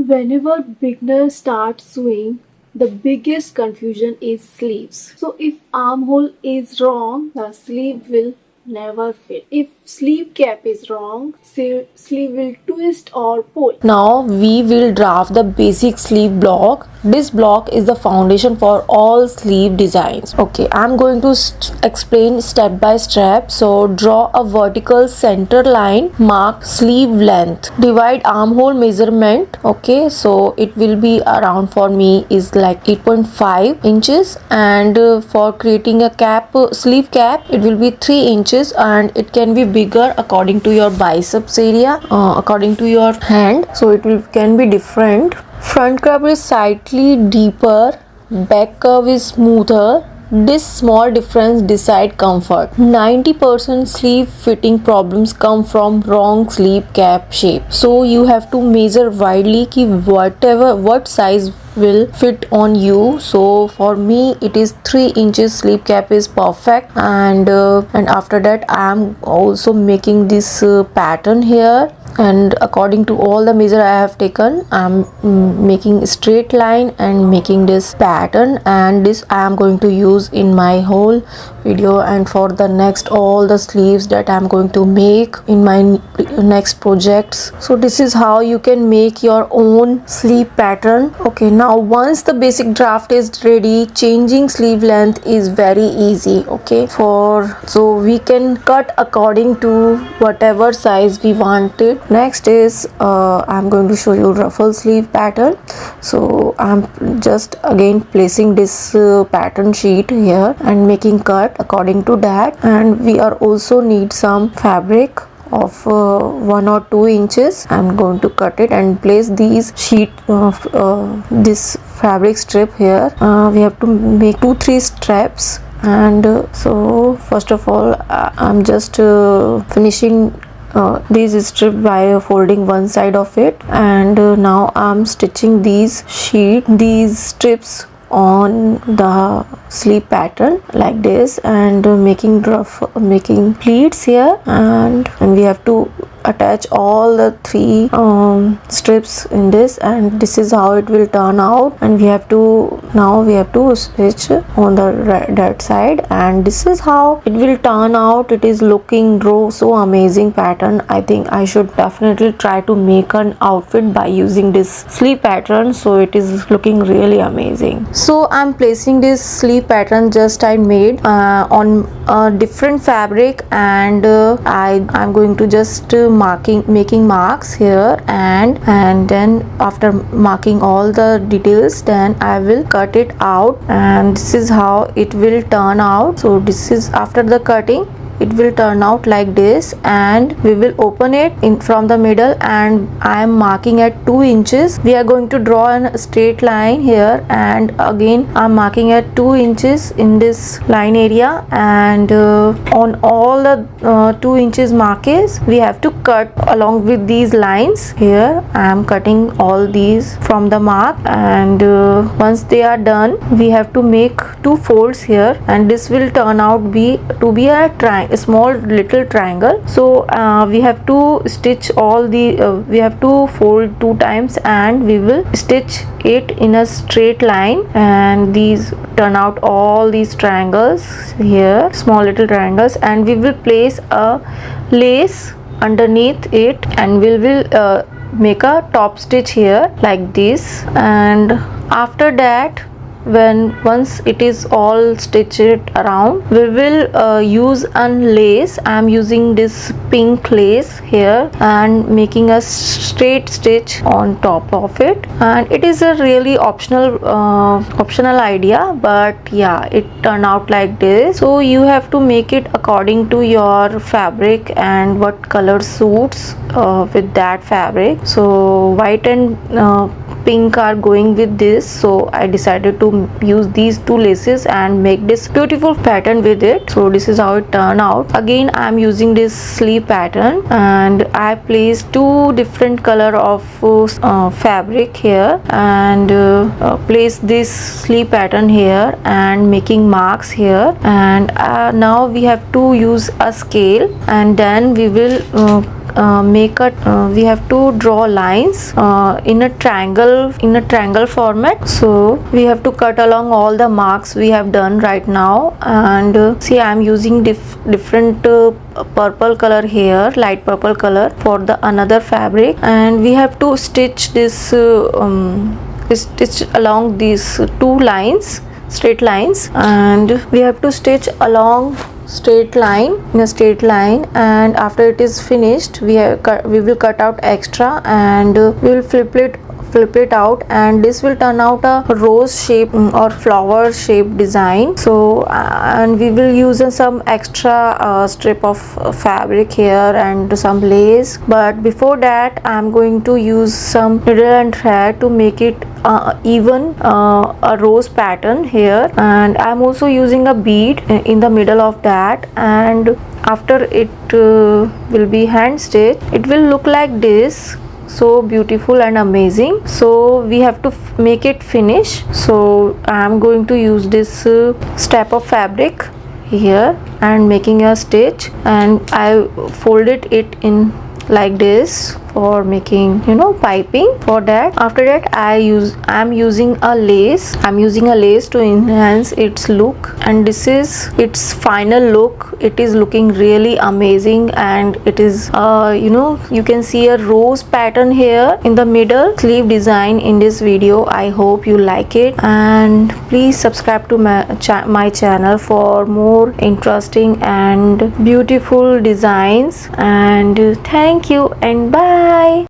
Whenever beginners start sewing, the biggest confusion is sleeves. So if armhole is wrong, the sleeve will never fit. If sleeve cap is wrong, sleeve will twist or pull. Now we will draft the basic sleeve block. This block is the foundation for all sleeve designs. Okay, I'm going to explain step by step. So draw a vertical center line, mark sleeve length, divide armhole measurement. Okay, so it will be around, for me is like 8.5 inches, and for creating a cap, sleeve cap, it will be 3 inches, and it can be bigger according to your biceps area, according to your hand, so can be different. Front curve is slightly deeper, back curve is smoother. This small difference decide comfort. 90% sleeve fitting problems come from wrong sleeve cap shape. So you have to measure widely ki what size will fit on you. So for me it is 3 inches sleeve cap is perfect, and after that I am also making this pattern here, and according to all the measure I have taken, I am making straight line and making this pattern, and this I am going to use in my whole video and for the next all the sleeves that I am going to make in my next projects. So this is how you can make your own sleeve pattern. Okay, now once the basic draft is ready, changing sleeve length is very easy. Okay, so we can cut according to whatever size we want it. Next is I'm going to show you ruffle sleeve pattern. So I'm just again placing this pattern sheet here and making cut according to that, and we are also need some fabric of 1 or 2 inches. I'm going to cut it and place these sheet of this fabric strip here. We have to make 2-3 straps, and so first of all I'm just finishing these strip by folding one side of it, and now I'm stitching these strips on the sleeve pattern like this, and making pleats here, and we have to attach all the 3 strips in this, and this is how it will turn out. And we have to stitch on the that side, and this is how it will turn out. It is looking so amazing pattern. I think I should definitely try to make an outfit by using this sleeve pattern, so it is looking really amazing. So I'm placing this sleeve pattern just I made on a different fabric, and I'm going to just making marks here, and then after marking all the details, then I will cut it out, and this is how it will turn out. So this is after the cutting, it will turn out like this, and we will open it in from the middle, and I am marking at 2 inches. We are going to draw a straight line here, and again I'm marking at 2 inches in this line area, and on all the 2 inches markings we have to cut along with these lines. Here I am cutting all these from the mark, and once they are done, we have to make 2 folds here, and this will turn out to be a small little triangle. So we have to stitch all the we have to fold 2 times, and we will stitch it in a straight line, and these turn out all these triangles here, small little triangles, and we will place a lace underneath it, and we will make a top stitch here like this. And after that, once it is all stitched around, we will use a lace. I am using this pink lace here and making a straight stitch on top of it, and it is a really optional idea, but yeah, it turned out like this. So you have to make it according to your fabric and what color suits with that fabric. So white and pink are going with this, so I decided to use these 2 laces and make this beautiful pattern with it. So this is how it turned out. Again I am using this sleeve pattern, and I placed 2 different color of fabric here, and place this sleeve pattern here and making marks here. And now we have to use a scale, and then we will we have to draw lines in a triangle format. So we have to cut along all the marks we have done right now. And see, I am using different purple color here, light purple color for the another fabric, and we have to stitch this stitch along these two lines, straight lines, and we have to stitch along straight line, in a straight line. And after it is finished, we will cut out extra, and we will flip it out, and this will turn out a rose shape or flower shape design. So and we will use some extra strip of fabric here and some lace. But before that, I am going to use some needle and thread to make it even a rose pattern here, and I am also using a bead in the middle of that. And after it will be hand stitched, it will look like this, so beautiful and amazing. So we have to make it finish. So I am going to use this strap of fabric here and making a stitch, and I folded it in like this for making, you know, piping for that. After that, I'm using a lace to enhance its look, and this is its final look. It is looking really amazing, and it is you know, you can see a rose pattern here in the middle sleeve design in this video. I hope you like it, and please subscribe to my channel for more interesting and beautiful designs. And thank you and bye.